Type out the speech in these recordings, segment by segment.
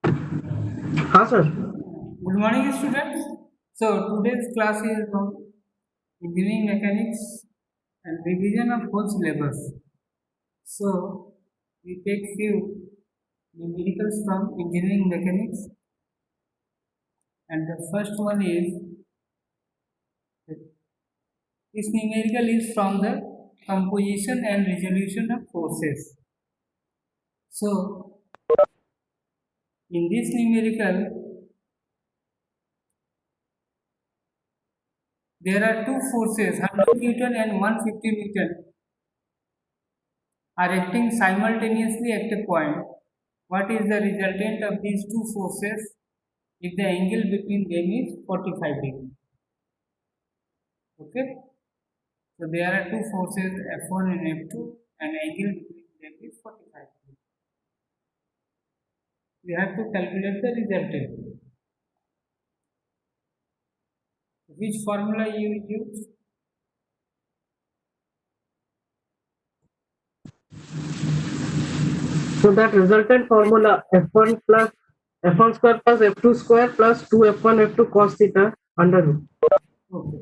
हाँ sir. Good morning, students. So today's class is on engineering mechanics and revision of whole syllabus. So we take few numericals from engineering mechanics, and the first one is this numerical is from the composition and resolution of forces. So in this numerical, there are two forces, 100 Newton and 150 Newton, are acting simultaneously at a point. What is the resultant of these two forces if the angle between them is 45 degrees? Okay, so there are two forces F1 and F2 and angle between them is 45 degrees. We have to calculate the resultant. Which formula you use? So that resultant formula F1 square plus F2 square plus 2 F1 F2 cos theta under root. Okay.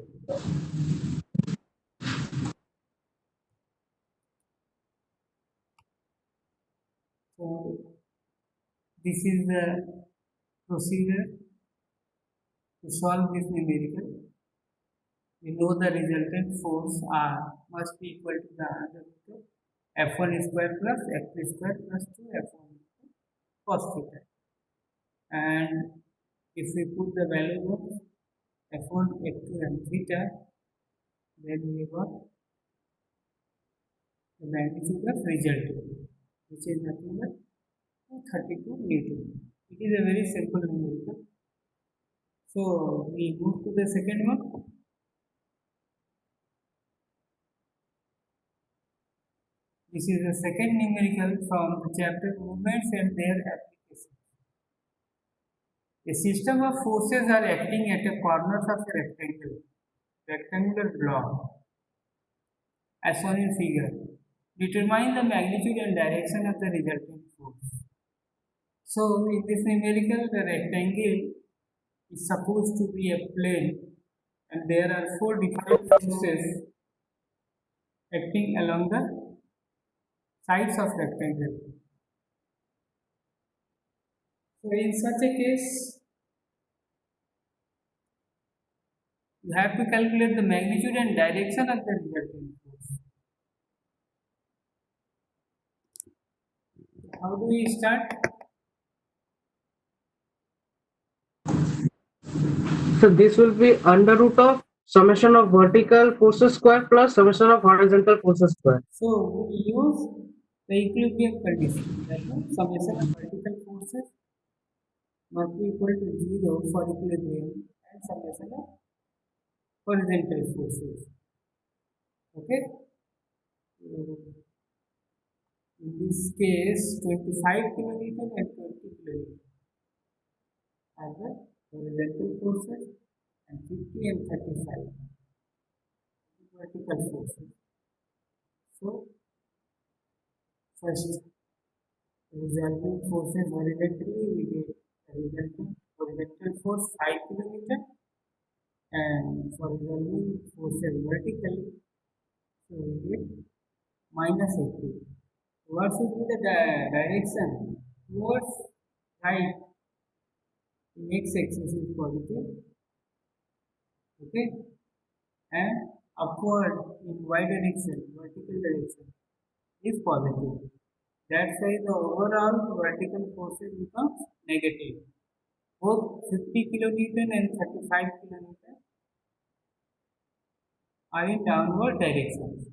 So this is the procedure to solve this numerical. We know the resultant force R must be equal to the under root of F1 square plus F2 square plus 2 F1 cos theta. And if we put the value of F1, F2 and theta, then we got the magnitude of result, which is nothing but 232 Newton. It is a very simple numerical. So we move to the second one. This is the second numerical from the chapter movements and their applications. A system of forces are acting at a corners of a rectangular block, as shown in figure. Determine the magnitude and direction of the resultant force. So, in this numerical, the rectangle is supposed to be a plane, and there are four different forces acting along the sides of rectangle. So, in such a case, you have to calculate the magnitude and direction of the resultant force. How do we start? So this will be under root of summation of vertical forces square plus summation of horizontal forces square. So we use the equilibrium condition. That means summation of vertical forces must be equal to 0 for equilibrium and summation of horizontal forces. Okay. So in this case, 25 kilonewton and 20 kilonewton are the horizontal forces and 50 and 35 vertical forces. So first resulting forces horizontally, we get resulting horizontal force 5 kilonewton, and for resolving forces vertically, so we get minus 80. What should be the direction? Towards right in x-axis is positive, okay, and upward in y direction, vertical direction is positive. That's why the overall vertical forces becomes negative. Both 50 kilonewton and 35 kilonewton are in downward direction.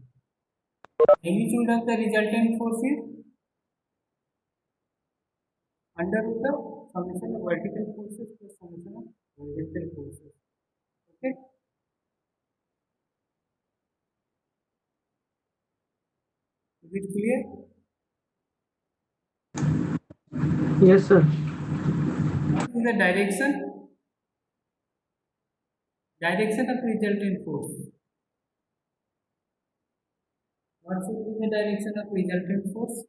Magnitude of the resultant force is under root of summation of vertical forces plus summation of horizontal forces. Okay. Is it clear? Yes, sir. What is the direction? Direction of resultant force. What should be the direction of resultant force?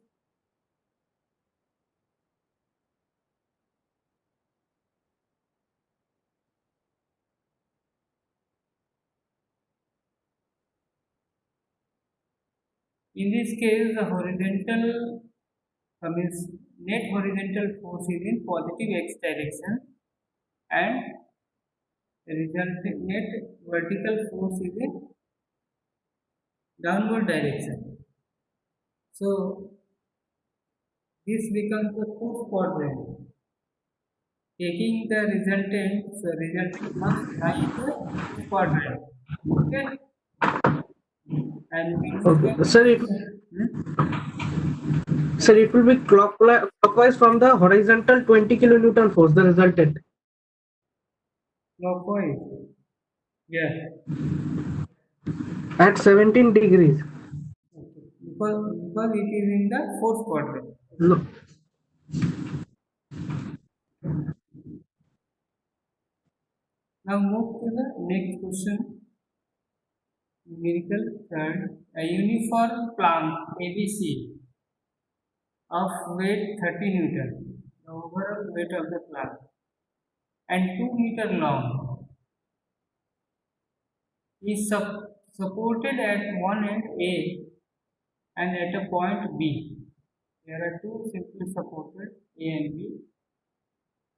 In this case, the horizontal means net horizontal force is in positive x direction and the resulting net vertical force is in downward direction. So this becomes the fourth quadrant. Taking the resultant, so resultant must lie in the fourth quadrant. Okay, and we know Okay. that. Sir, it will be clockwise from the horizontal 20 kilonewton force, the resultant. Clockwise. Yeah. At 17 degrees. Okay. Because it is in the fourth quadrant. No. Now move to the next question. Numerical third. A uniform plank ABC of weight 30 Newton, the overall weight of the plank, and 2 meter long, is supported at one end A and at a point B. There are two simply supported A and B,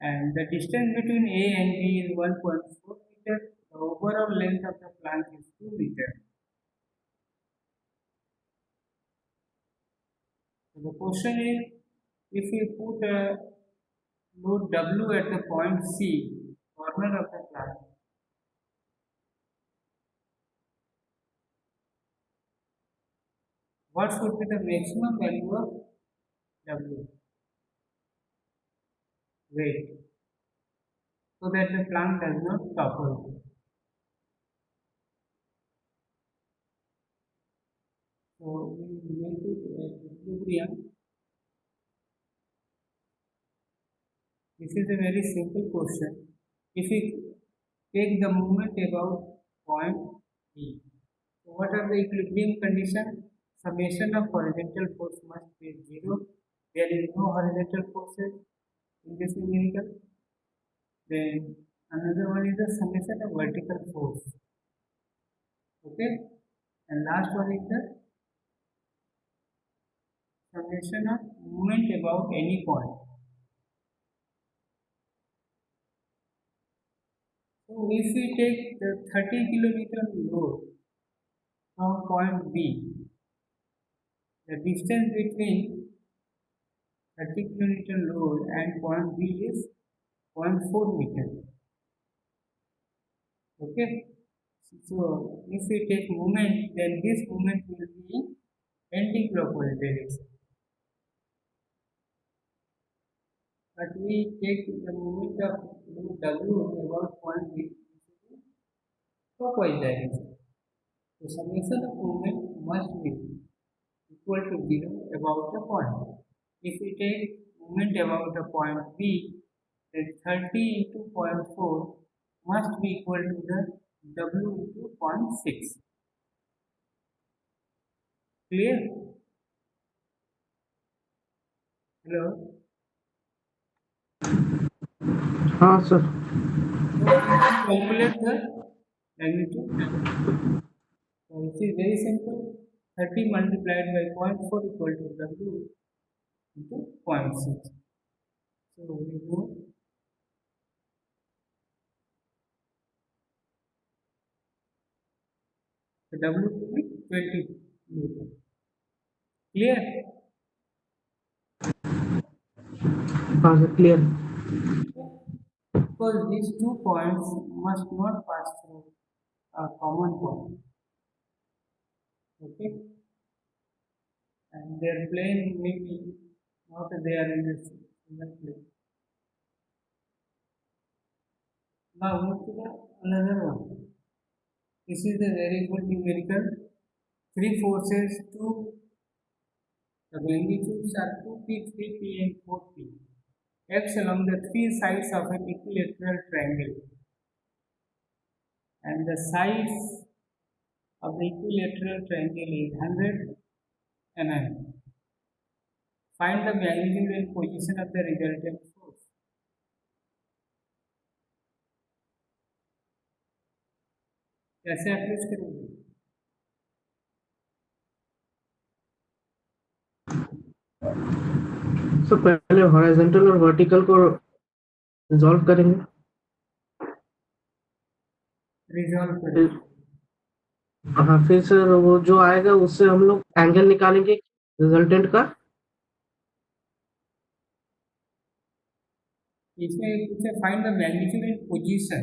and the distance between A and B is 1.4 meter. The overall length of the plank is 2 meter. So the question is, if we put a load W at the point C, corner of the plank, what should be the maximum value of W weight so that the plank does not topple? So we make it at equilibrium. This is a very simple question. If we take the moment about point B, so what are the equilibrium conditions? Summation of horizontal force must be 0. There is no horizontal forces in this numerical. Then another one is the summation of vertical force. Okay, and last one is the summation of moment about any point. So if we take the 30 kilonewton load from point B, the distance between 30 kilonewton load and point B is 0.4 meter. Okay, so if we take moment, then this moment will be in anti-clockwise direction. But we take the moment of W about point B clockwise direction. So summation of moment must be equal to 0 about a point. If we take moment about a point B, then 30 into 0.4 must be equal to the W into 0.6. Clear? Hello? Sir. Calculate the magnitude. So it is very simple. 30 multiplied by 0.4 equal to W into 0.6. So we know the W to be 20 Newton. Clear? Sir, clear. Because these 2 points must not pass through a common point. Okay? And their plane may be not there in the single plane. Now move to the another one. This is a very good numerical. Three forces, the magnitudes are 2p, 3p, and 4p. X along the three sides of an equilateral triangle. And the sides of the equilateral triangle is 100 mm. Find the magnitude and position of the resultant force. कैसे approach करेंगे? तो पहले horizontal और vertical को resolve करेंगे, resolve फिर करें। हाँ फिर सर वो जो आएगा उससे हम लोग एंगल निकालेंगे रिजल्टेंट का। इसमें कुछ find the magnitude and position.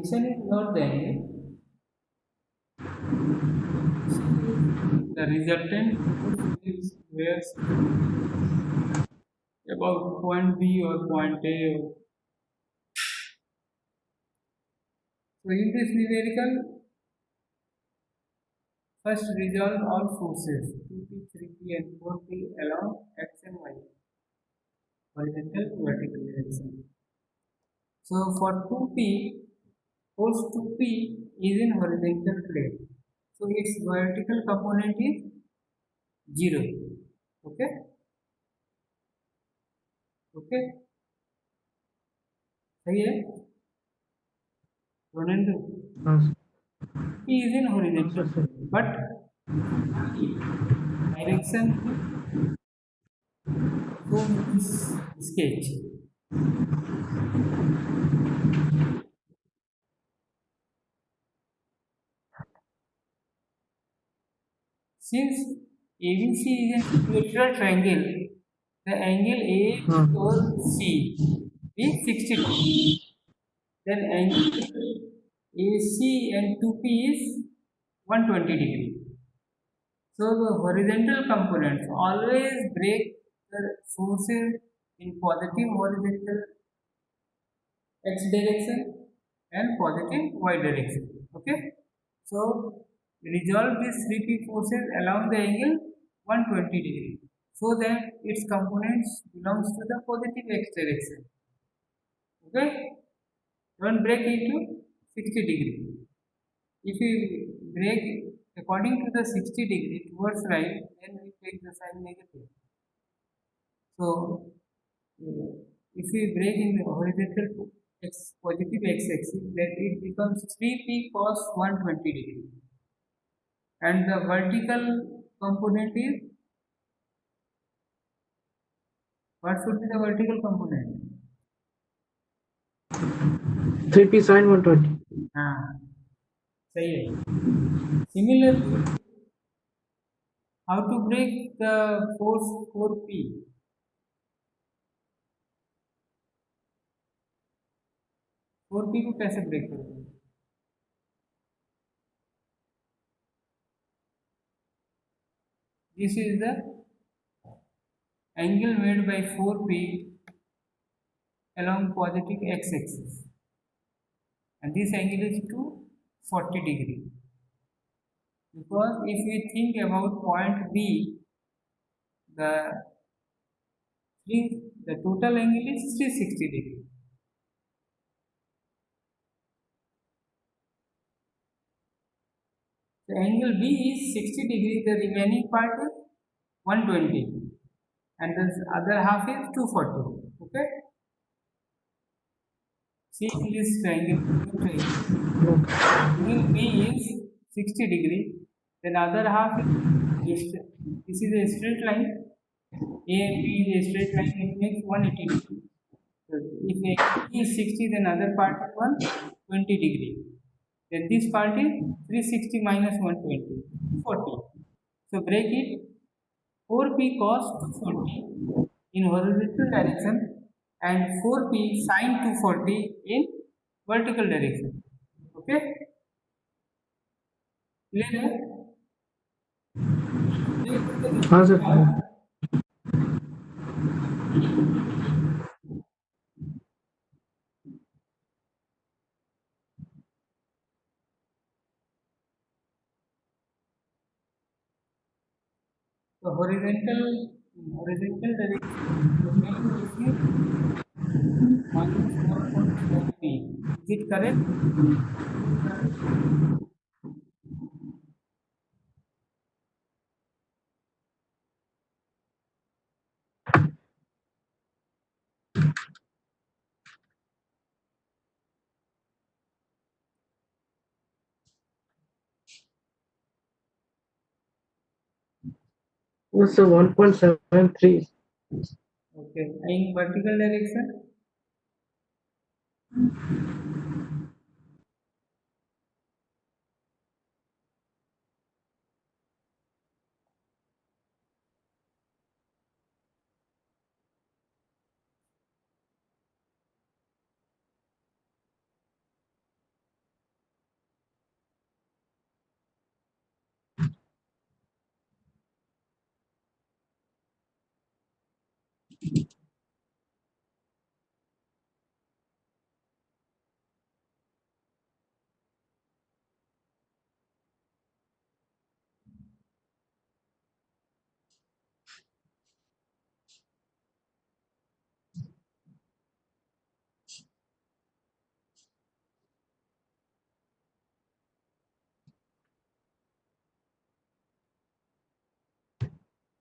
Position is not the angle. The resultant force is where about point B or point A. So in this numerical, first resolve all forces 2p, 3p and 4p along x and y, horizontal vertical direction. So for 2p, force 2p is in horizontal plane. So its vertical component is 0. Okay? Okay? सही है? Ronaldo. हाँ P is in हाँ horizontal sir. plane, but direction shown in this sketch. Since ABC is an equilateral triangle, the angle हाँ AOC is 60 degrees. Then angle AC and 2P is 120 degrees. So the horizontal components always break the forces in positive horizontal x direction and positive y direction. Okay. So resolve these three p forces along the angle 120 degree so that its components belongs to the positive x direction. Okay. Don't break into 60 degree. If we break according to the 60 degree towards right, then we take the sign negative. So if we break in the horizontal x positive x axis, then it becomes 3p cos 120 degree, and the vertical component is, what should be the vertical component? 3p sin 120। हाँ सही है। Similarly, how to break the force 4p? 4p को कैसे break करोगे? This is the angle made by 4p along positive x-axis, and this angle is 240 degree. Because if we think about point B, the the total angle is 360 degree. The angle B is 60 degree, the remaining part is 120, and the other half is 240. Okay? See in this triangle, angle B is 60 degree, then other half is, this is a straight line, A and B is a straight line, it makes 180 degree. So if A is 60, then other part is 120 degree. Then this part is 360 minus 120, 240. So break it, 4p cos 240 in horizontal direction and 4p sin 240 in vertical direction. Okay? Clear? हाँ sir. So horizontal direction, we are going to receive minus 1.5p. Is it correct? Yes, sir. 1.73. Okay. In vertical direction?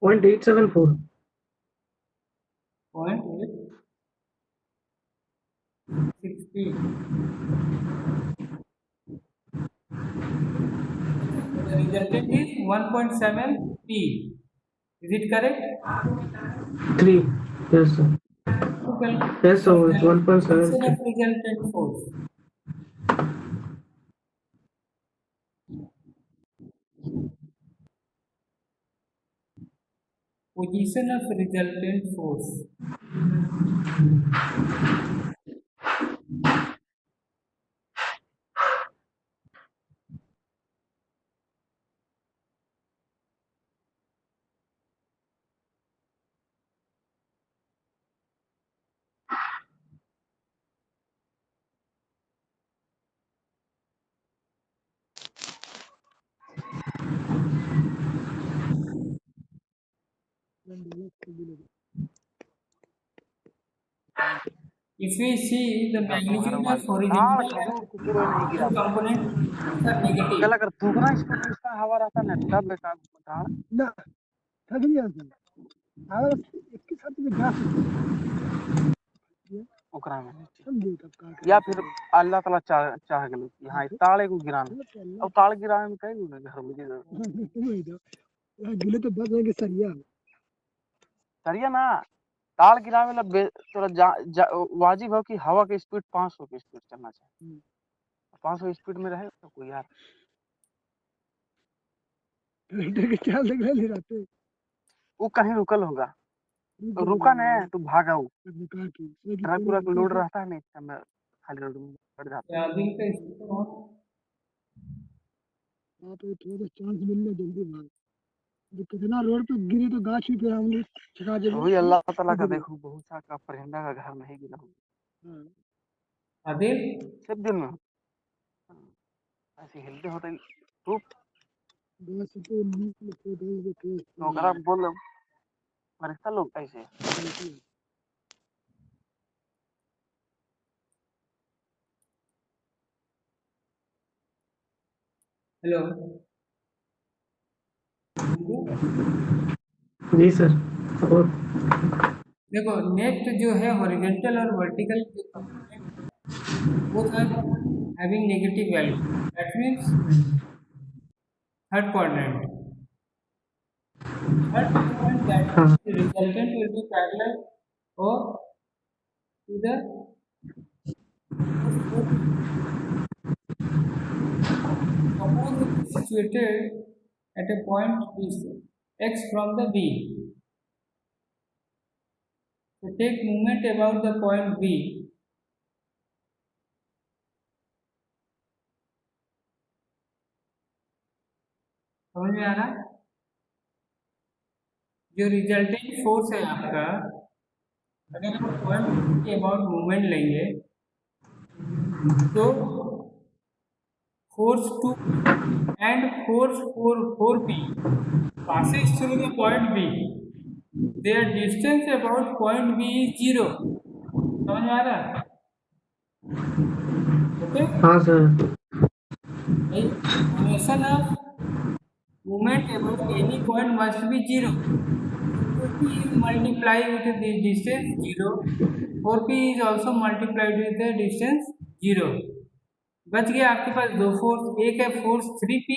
Point 874. 0.860. The resultant is 1.7 P. Is it correct? 3. Yes, sir. Yes, sir. It's Position 1.73. of resultant force. Position of resultant force. If we see the magnitude of horizontal खजूर को पूरा नहीं गिरा component are negative. अगर दुगना speed में इसका हवा रहता ना तब बेकार दाढ़ ना थकनी आती अगर इसके साथ में घास ओकरा में समझे तब का या फिर अल्लाह ताला चाह गेल यहाँ ताड़ एगो गिरान अब ताड़ गिराने में कई गो घर में गिले तो बस है सरिया सरिया ना ताड़ गिरावे ला तोरा वाजिब हो कि हवा के स्पीड 500 की स्पीड चलना चाहिए 500 स्पीड में रहे तो कोई यार ट्रैक्टर के चाल देख ले रहते वो कहीं रुकल होगा तो रुका ना तो भागा वो बेकार की ट्रक पूरा लोड रहता है ना इस समय खाली रोड में पड़ जाता है चार्जिंग का स्पीड आप थोड़ा चांस मिलने जल्दी भाग जो कितना रोड पे गिरे तो गाछ ही पे हम लोग छका दे वही अल्लाह ताला का देखो बहुत सा का परिंदा का घर नहीं गिरा आदिल सब दिन में ऐसे हिलते होते धूप बस तो नीक में फोटो के तो ओकरा बोल फरिश्ता लोग ऐसे हेलो जी सर। और देखो नेक्स्ट जो है हॉरिजॉन्टल और वर्टिकल जो component both are having negative value. That means third quadrant that the resultant will be parallel or to the suppose it is situated at a point x from the B. So take moment about the point B. समझ में आ रहा है जो resultant force है आपका अगर हम point के अबाउट मूवमेंट लेंगे तो force 2 and force 4p passes through the point B. Their distance about point B is 0. समझ में आ रहा है? Okay? हाँ sir. Summation of movement about any point must be 0. 2p is multiplied with the distance 0. 4p is also multiplied with the distance 0. बच गया आपके पास दो force एक है force 3p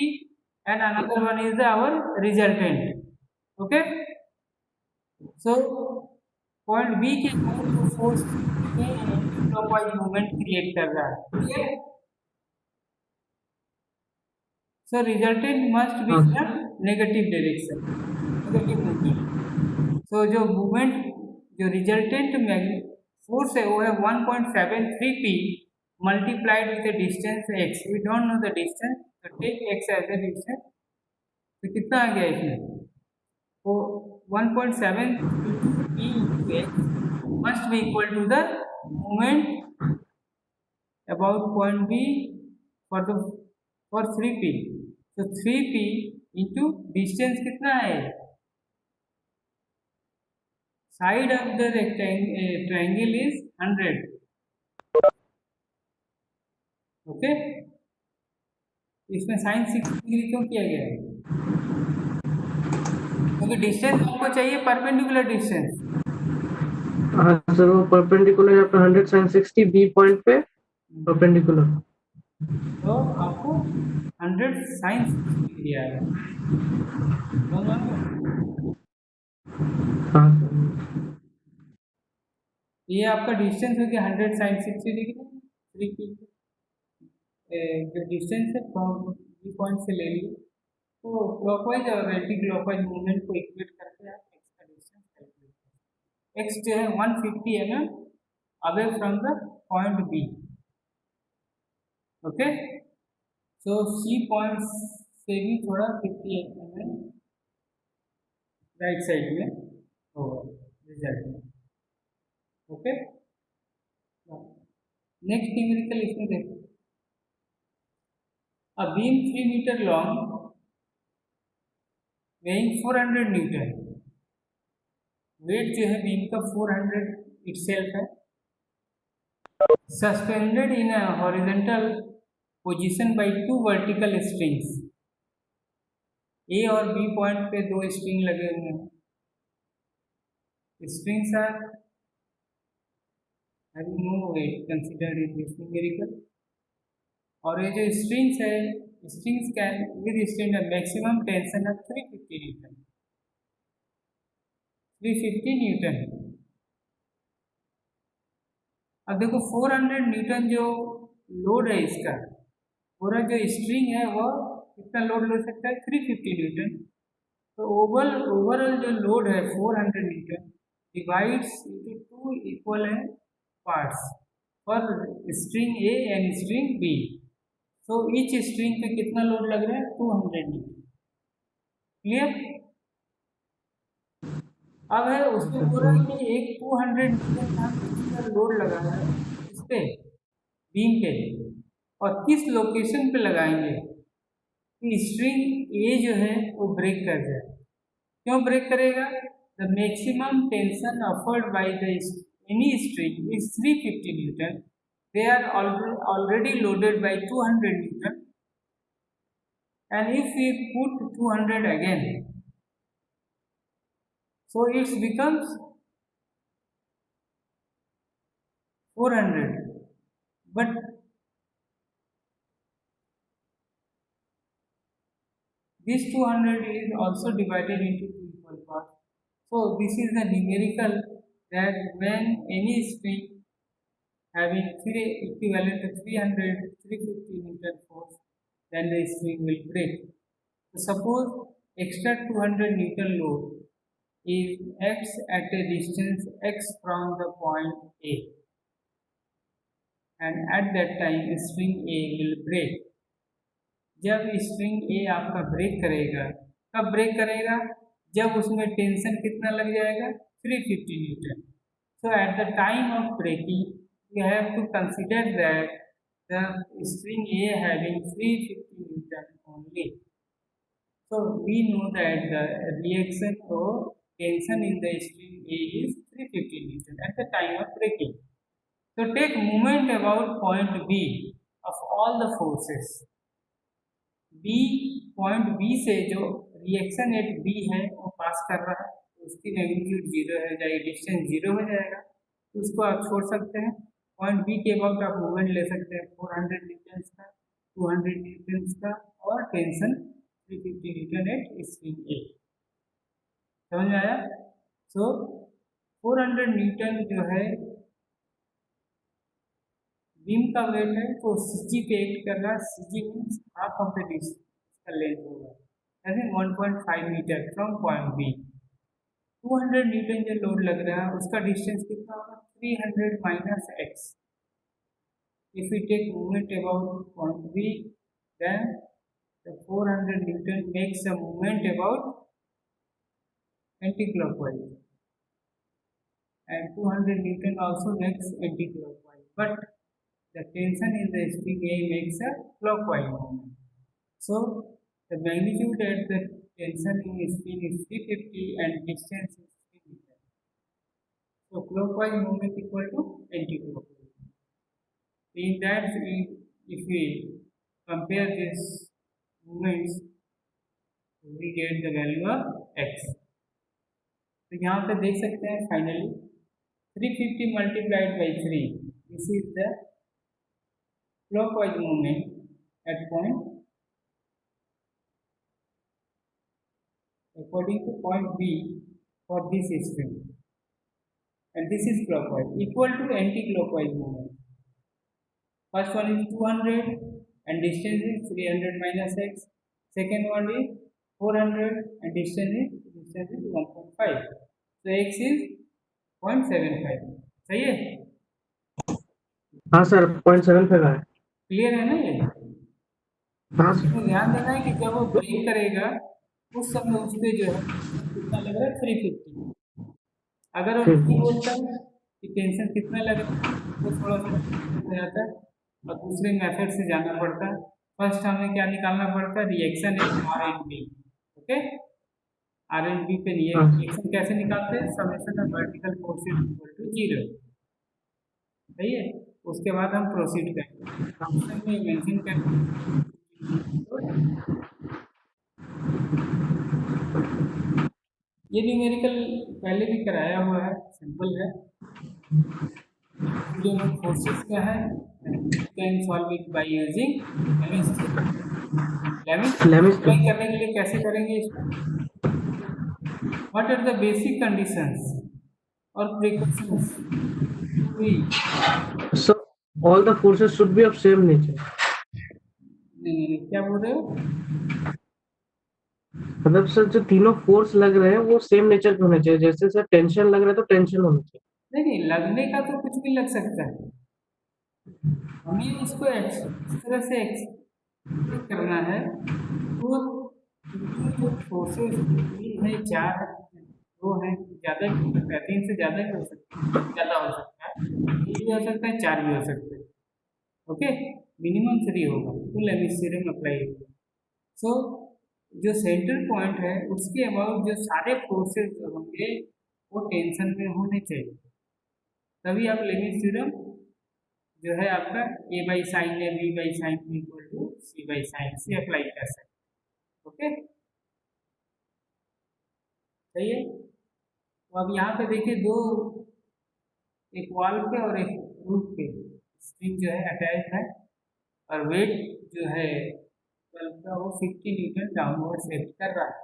and another one is our resultant okay, so point B के जो force में anti clockwise movement create कर रहा है, ठीक है। So resultant must be in a negative direction, negative movement. So जो movement जो resultant force है वो है 1.73 p multiplied with the distance x. We don't know the distance, so take x as a distance. तो कितना आ गया इसमें? तो 1.7 p into x must be equal to the movement about point B for 3p. तो 3p into distance कितना है? Side of the triangle is 100. Okay, इसमें sign 60 degree क्यों किया गया है? क्योंकि डिस्टेंस आपको चाहिए परपेंडिकुलर डिस्टेंस। हाँ सर, वो परपेंडिकुलर यहाँ पे 100 sin 60 बी पॉइंट पे परपेंडिकुलर, तो आपको 100 sin 60 डिग्री आएगा। हाँ ये आपका डिस्टेंस हो गया 100 sin 60 डिग्री। 3p जो डिस्टेंस है फ्रॉम बी पॉइंट से ले लिए, तो क्लॉकवाइज और एंटी क्लॉकवाइज मूवमेंट को इक्वेट करके आप x का डिस्टेंस कैलकुलेट करें। x जो है 150 mm away from the point B. Okay, so C point से भी थोड़ा 50 mm राइट साइड में होगा रिजल्ट में। ओके, नेक्स्ट न्यूमेरिकल इसमें देखो, a beam 3 meter long weighing 400 newton, weight जो है बीम का 400 इटसेल्फ है, suspended in a horizontal position by 2 vertical strings. A और बी पॉइंट पे 2 स्ट्रिंग लगे हुए हैं। Strings are having no weight considered in this numerical, और ये जो स्ट्रिंग्स है, strings can with string maximum tension of 350 Newton. 350 Newton. अब देखो 400 न्यूटन जो लोड है इसका, पूरा जो स्ट्रिंग है वो कितना लोड ले सकता है? 350 न्यूटन। तो ओवरऑल जो लोड है 400 newton divides into 2 equal parts for string A and string B. तो ईच स्ट्रिंग पे कितना लोड लग रहा है? 200 न्यूटन। क्लियर? अब है उसमें बोला कि एक 200 न्यूटन का लोड लगा है इस पे बीम पे, और किस लोकेशन पे लगाएंगे कि स्ट्रिंग ए जो है वो ब्रेक कर जाए। क्यों ब्रेक करेगा? The maximum tension offered by the any string is 350 Newton. They are already loaded by 200 Newton, and if we put 200 again, so it becomes 400. But this 200 is also divided into 2 equal parts. So this is the numerical that when any string having equivalent to 350 Newton force, then the string will break. So suppose extra 200 Newton load is x at a distance x from the point A, and at that time string A will break. जब string ए आपका break करेगा, कब break करेगा? जब उसमें tension कितना लग जाएगा? 350 Newton. So at the time of breaking, you have to consider that the string A having 350 Newton only. So we know that the reaction or tension in the string A is 350 Newton at the time of breaking. So take moment about point B of all the forces. B point B से जो reaction at B है वो पास कर रहा है, तो उसकी magnitude 0 है, जाए डिस्टेंस 0 हो जाएगा, तो उसको आप छोड़ सकते हैं। पॉइंट B के अबाउट आप मूवमेंट ले सकते हैं 400 न्यूटन का, 200 न्यूटन का, और tension 350 newton at string A। समझ में आया? सो 400 न्यूटन जो है बीम का वेट है, तो CG पे एक्ट कर रहा है। CG means half of the distance का लेंथ होगा, यानी 1.5 metre from point B. 200 newton जो लोड लग रहा है उसका डिस्टेंस कितना होगा? 300 minus x. If we take movement about point B, then the 400 Newton makes a movement about anti-clockwise, and 200 Newton also makes anti-clockwise, but the tension in the spring A makes a clockwise movement. So the magnitude at the tension in spring is 350 and distance is 3 meter. So clockwise movement equal to anti-clockwise. In that, if we compare this movements, we get the value of x. तो यहाँ पे देख सकते हैं finally 350 multiplied by 3, this is the clockwise movement at point according to point B for this spring, and this is clockwise equal to anti-clockwise movement. First one is 200 and distance is 300 minus x. Second one is 400 and distance is 1.5. So x is 0.75. सही है? हाँ sir 0.75 है। Clear है ना ये? हाँ इसमें ध्यान देना है कि जब वो ब्रेक करेगा उस समय उस पे जो है कितना लग रहा है? 350। अगर वो नहीं बोलता है कि टेंशन कितना लग रहा है तो थोड़ा सा हो जाता है और दूसरे मेथड से जाना पड़ता है। फर्स्ट हमें क्या निकालना पड़ता है? Reaction in R and B. Okay, R and B पे रिएक्शन कैसे निकालते हैं? Summation of vertical forces equal to 0। सही है? उसके बाद हम प्रोसीड करेंगे, फंक्शन में मेंशन करेंगे। ये न्यूमेरिकल पहले भी कराया हुआ है, सिंपल है। जो फोर्सेस का है can solve it by using Lami's apply करने के लिए कैसे करेंगे इसको? What are the basic conditions और precautions? So all the forces should be of same nature. नहीं, क्या बोल रहे हो? मतलब सर जो तीनों फोर्स लग रहे हैं वो सेम नेचर के होने चाहिए। जैसे सर टेंशन लग रहा है तो टेंशन होना चाहिए। नहीं, लगने का तो कुछ भी लग सकता है, हमें इसको इस तरह से एक्सप्लेन करना है। तो जो फोर्सेस है 4 वो है, ज़्यादा भी हो सकता है, 3 से ज़्यादा भी हो सकता है, ज़्यादा हो सकता है, 3 भी हो सकता है, 4 भी हो सकते हैं। ओके, मिनिमम 3 होगा तो लेमिस थ्योरम अप्लाई होगा। सो जो सेंटर पॉइंट है उसके अबाउट जो सारे फोर्सेस होंगे वो टेंशन में होने चाहिए, तभी आप लेमिस थ्योरम जो है आपका a by sine A b by sine b equal to c by sine c apply कर सकते। ओके, सही है? तो अब यहाँ पे देखिए दो, एक वॉल पे और एक रूफ पे स्प्रिंग जो है अटैच है और वेट जो है बल्ब का वो 50 न्यूटन डाउनवर्ड एक्ट कर रहा है।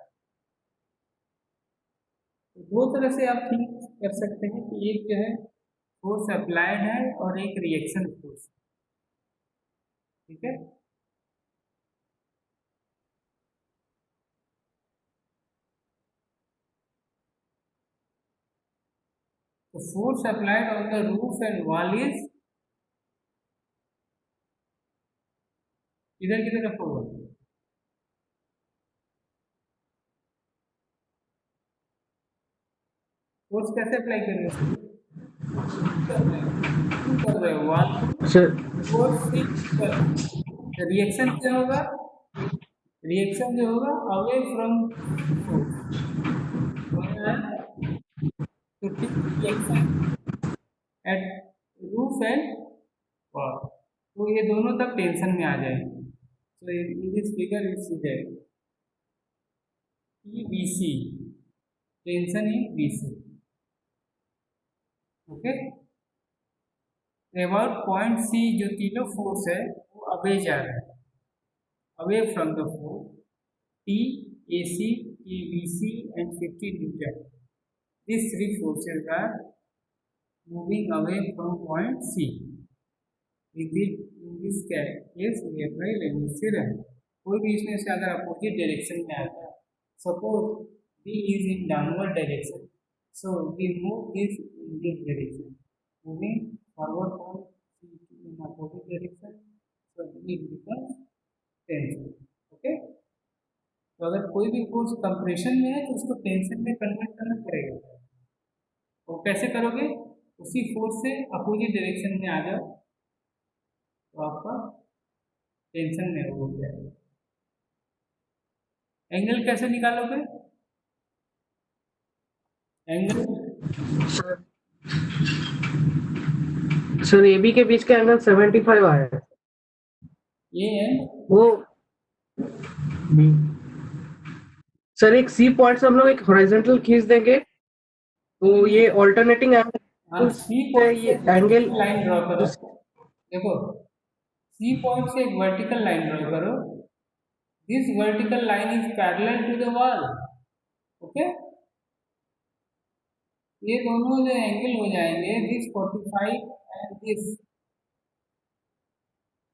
तो दो तरह से आप थिंक कर सकते हैं कि एक जो है फोर्स अप्लाइड है और एक रिएक्शन फोर्स। ठीक है, तो force applied on the roof and wall is इधर की तरफ होगा। फोर्स कैसे अप्लाई कर रहे हो? कर रहे हो वॉल सर फोर्स रिएक्शन क्या होगा? रिएक्शन जो होगा away from reaction at roof and wall, तो ये दोनों तब टेंशन में आ जाएंगे। So in this figure you see that EBC, tension in BC. Okay, about point C जो तीनों फोर्स है वो अवे जा रहा है, away from the force T AC VC and 50 Newton. These three forces are moving away from point C. In this case we apply Leibniz theorem. कोई भी इसमें से अगर अपोजिट डायरेक्शन में आता है, suppose B is in downward direction, so we move this in this direction, moving forward from C in opposite direction, so it becomes tension. Okay, तो अगर कोई भी फोर्स कंप्रेशन में है तो उसको टेंशन में कन्वर्ट करना पड़ेगा. तो कैसे करोगे? उसी फोर्स से अपोजिट डायरेक्शन में आ जाओ तो आपका टेंशन में हो जाएगा. एंगल कैसे निकालोगे? एंगल सर ए बी के बीच का एंगल 75 आया है. ये है वो सर एक सी पॉइंट से हम लोग एक हॉरिजॉन्टल खींच देंगे तो ये ऑल्टरनेटिंग एंगल सी पॉइंट ये एंगल लाइन ड्रॉ करो. देखो सी पॉइंट से एक वर्टिकल लाइन ड्रॉ करो. This vertical line is parallel to the wall. Okay, ये दोनों जो एंगल हो जाएंगे this 45 and this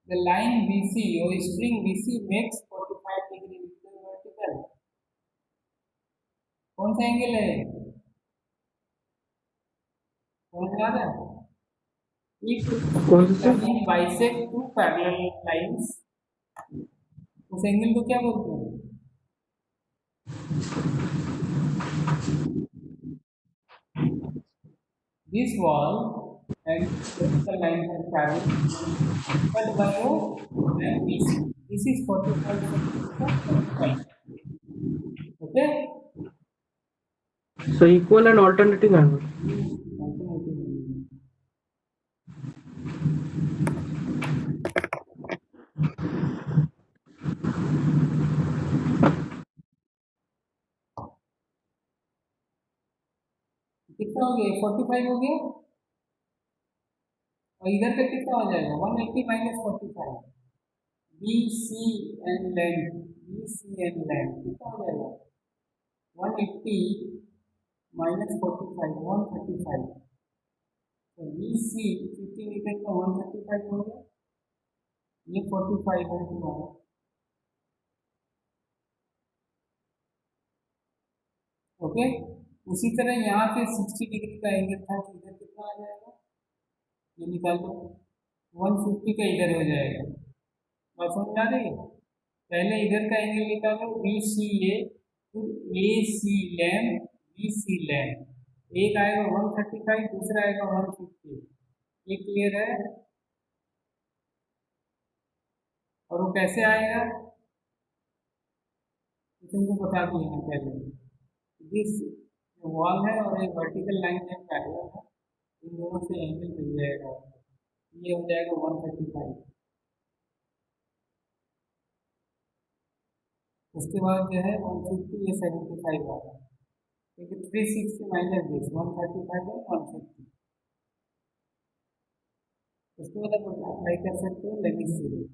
the line BC और spring BC makes 45 degree vertical. कौन सा एंगल है? समझ आ रहा है? If bisect two parallel lines, उस एंगल को क्या बोलते हैं? This wall and vertical line are parallel, cut by O and BC. This is 45. Okay. so equal and alternating angle. कितना हो गया? 45 हो गया. और इधर पे कितना हो जाएगा? 180 minus 45. BC and length, BC and length कितना हो जाएगा? 180 माइनस 45 135. तो BC 50 मीटर का 135 हो गया. ये 45 है तुम्हारा. ओके, उसी तरह यहाँ पे 60 डिग्री का एंगल था तो इधर कितना आ जाएगा? ये निकाल दो. 150 का इधर हो जाएगा. बात समझ आ रही है? पहले इधर का एंगल निकालो BCA, फिर AC लैम्प BC लैम्प. एक आएगा 135, दूसरा आएगा 150. ये क्लियर है? और वो कैसे आएगा तुमको बता दिया है पहले. दिस वॉल है और एक वर्टिकल लाइन है पैरेलल है, इन दोनों से एंगल मिल जाएगा. ये हो जाएगा 135. उसके बाद जो है 150, ये 75 आ रहा है. क्योंकि 360 माइनस दिस 135 है 150. उसके बाद आप अप्लाई कर सकते हो लेविस थ्योरम.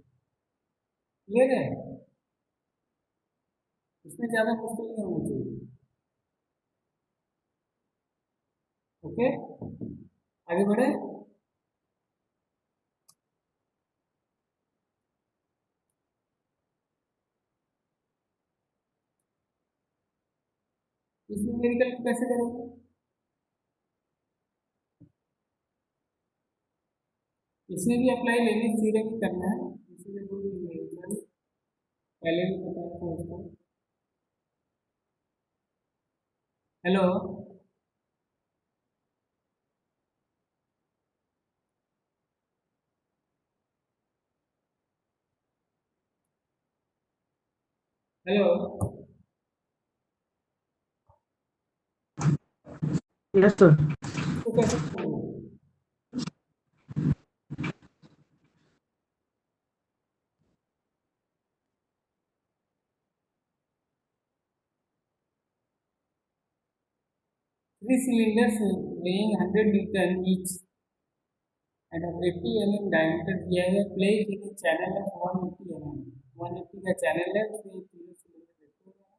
क्लियर है? इसमें ज़्यादा मुश्किल नहीं होना चाहिए. ओके, आगे बढ़े. इस न्यूमेरिकल को कैसे करोगे? इसमें भी अप्लाई लेविस थ्योरम ही करना है. इसमें कोई न्यूमेरिकल पहले भी बताया था उसको. Hello, hello. Yes sir. इसको कैसे करोगे? Three cylinders weighing 100 Newton each and of 80 mm diameter दिया हुआ placed in a channel of 180 mm. 180 का चैनल है, उसमें तीनों सिलेंडर रखे हुए हैं.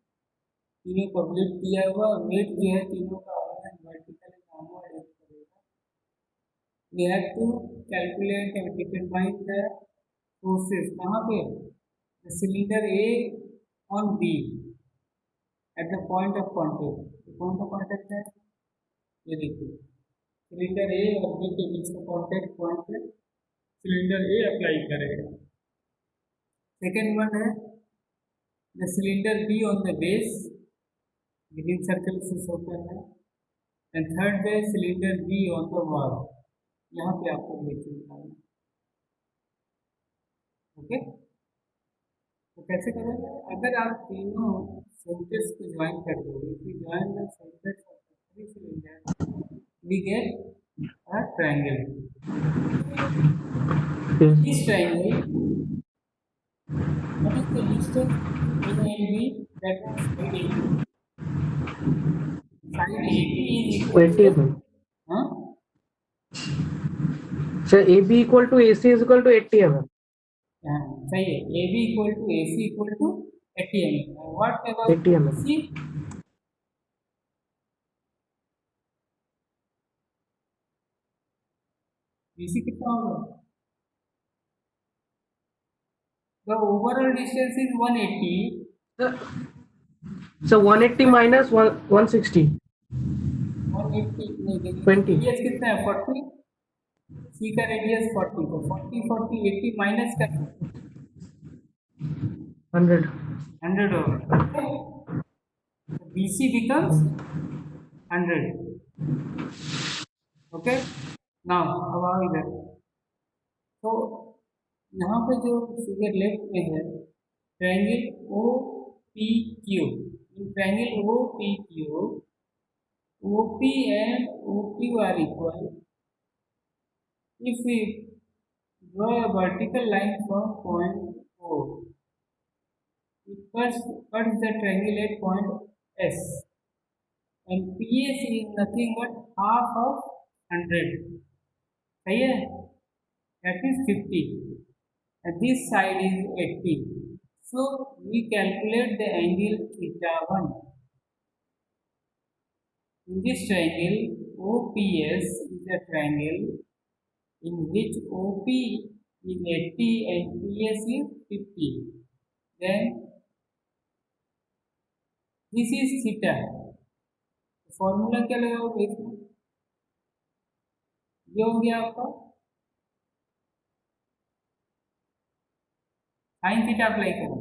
तीनों का वेट दिया हुआ, वेट जो है तीनों का वर्टिकल डाउनवर्ड एड करेगा। We have to calculate and determine the forces कहाँ पे, the cylinder A on B at the point of contact। तो कौन सा कॉन्टेक्ट है, ये देखिए सिलेंडर ए और बी के बीच का कॉन्टेक्ट पॉइंट पे सिलेंडर ए अप्लाई करेगा। सेकेंड वन है the cylinder be on the base, green circle से शो करना है। एंड थर्ड है cylinder be on the wall, यहाँ पे आपको रिएक्शन निकालना। ओके, तो कैसे करोगे, अगर आप तीनों सेंटर्स को ज्वाइन कर दोगे, if we join the centers of the three cylinders we get a triangle। This triangle, what is the distance A and B, that was side AB। Side AB is equal 20 to mm. हाँ So AB equal to AC is equal to 80 mm. हाँ सही है, AB equal to AC equal to 80 mm। What about 80 mm. BC, BC कितना होगा, the overall distance is 180। So 180 minus 160. 180 नहीं देखिए 20. Radius कितना है 40, C का रेडियस 40, तो 40 40 80 माइनस कर 100. 100 होगा। तो BC becomes 100। ओके, नाउ अब आओ इधर, तो यहाँ पे जो फिगर लेफ्ट में है triangle O P Q, in triangle O P Q OP and OQ are equal if we draw a vertical line from point O, it cuts the triangle at point S, and PS is nothing but half of 100, सही है, that is 50, and this side is 80, so we calculate the angle θ1। In this triangle, OPS is a triangle in which OP is 80 and PS is 50. Then this is theta। Formula क्या लगाओगे इसमें, ये हो गया आपका sine theta apply करो,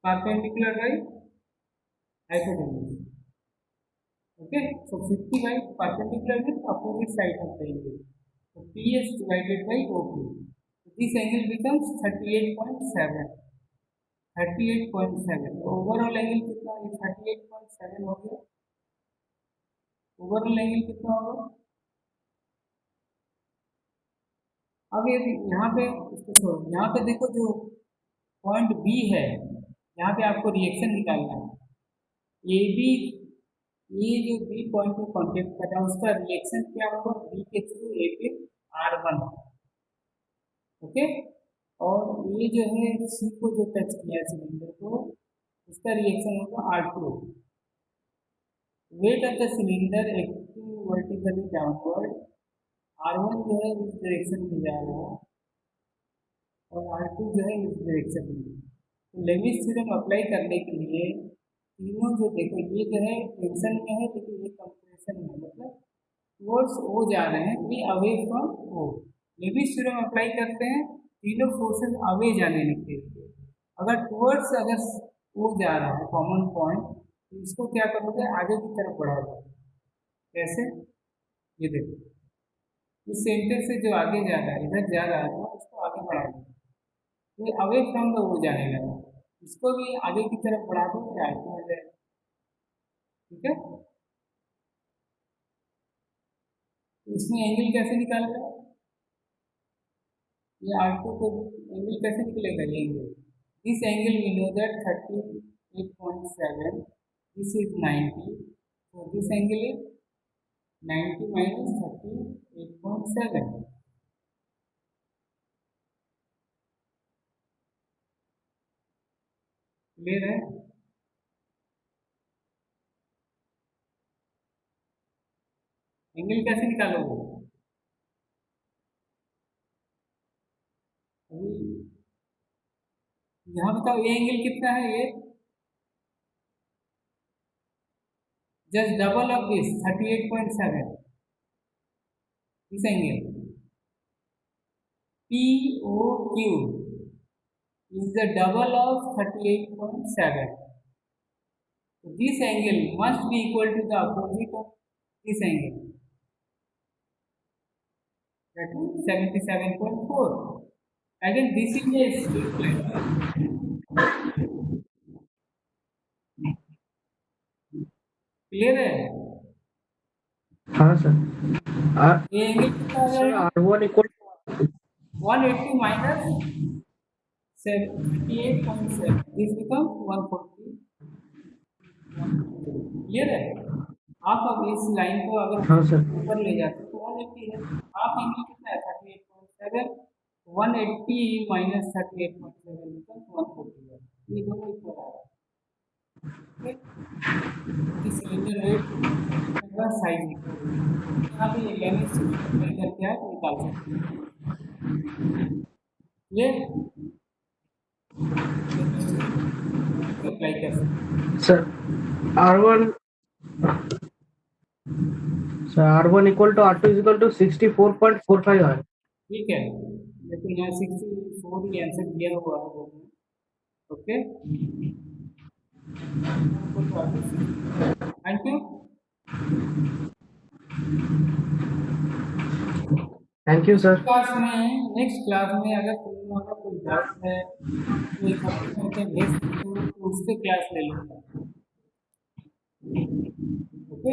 perpendicular by hypotenuse. Okay, so 50 by perpendicular with opposite side of the angle, so PS divided by OP, so this angle becomes 38.7। 38.7 overall angle कितना है, 38.7 हो गया, ओवरऑल एंगल कितना होगा। अब ये यहाँ पे इसको छोड़ो, यहाँ पे देखो जो पॉइंट बी है, यहाँ पे आपको रिएक्शन निकालना है। ए बी, ये जो बी पॉइंट में कॉन्टेक्ट कर रहा है उसका रिएक्शन क्या होगा, बी के थ्रू ए पे R1। ओके, और ये जो है सी को जो टच किया सिलेंडर को, उसका रिएक्शन होगा R2। Weight of the cylinder acting vertically downward, R1 जो है इस डायरेक्शन में जा रहा है और R2 जो है इस डायरेक्शन में। तो लेविस थ्योरम अप्लाई करने के लिए तीनों जो देखो, ये जो है टेंशन में है लेकिन ये कंप्रेशन में, मतलब टुवर्ड्स O जा रहे हैं, ये away from O। Lami's theorem apply करते हैं तीनों फोर्सेस अवे जाने लगते हैं। अगर टुवर्ड्स अगर O जा रहा है कॉमन पॉइंट, तो इसको क्या करोगे, आगे की तरफ बढ़ा दो। कैसे, ये देखो इस सेंटर से जो आगे जा रहा है, इधर जा रहा था, उसको आगे बढ़ा दो, ये अवे फ्रॉम द O जाने लगा, इसको भी आगे की तरफ बढ़ा दो, फिर आगे आ जाएगा। ठीक है, इसमें एंगल कैसे निकालना है, ये R2 को एंगल कैसे निकलेगा, ये angle, this angle we know that 38.7, this is 90, so this angle is 90 minus 38.7। Clear है? एंगल कैसे निकालोगे? अभी यहाँ बताओ, ये एंगल कितना है? ये just double of this 38.7, this angle POQ is the double of 38.7. So this angle must be equal to the opposite of this angle, that is 77.4. Again, this is a straight line. Clear है? हाँ sir. ये angle कितना हो sir जाएगा? R1 equal 180 minus 38.7. This becomes 140. Clear है? आप अब इस लाइन को अगर हाँ सर। ऊपर ले जाते तो 180 है। हाफ एंगल कितना है? 38.7. 180 minus 38.7 becomes 140 है। ये दोनों इक्वल आ रहा है। सिलेंडर वेट का साइज निकाल, यहाँ पे ये लेंथ करके आप निकाल सकते हैं। ये अप्लाई कर सकते हैं। Sir R1 equal to R2 is equal to 64.45 है। ठीक है, लेकिन यहाँ 64 ही आंसर दिया हुआ है। Okay, thank you. Thank you sir. Next class में अगर तुम लोगों का कोई डाउट है, कोई कमेंट करके भेज सकते हो, तो उस पर क्लास ले लूँगा। ओके।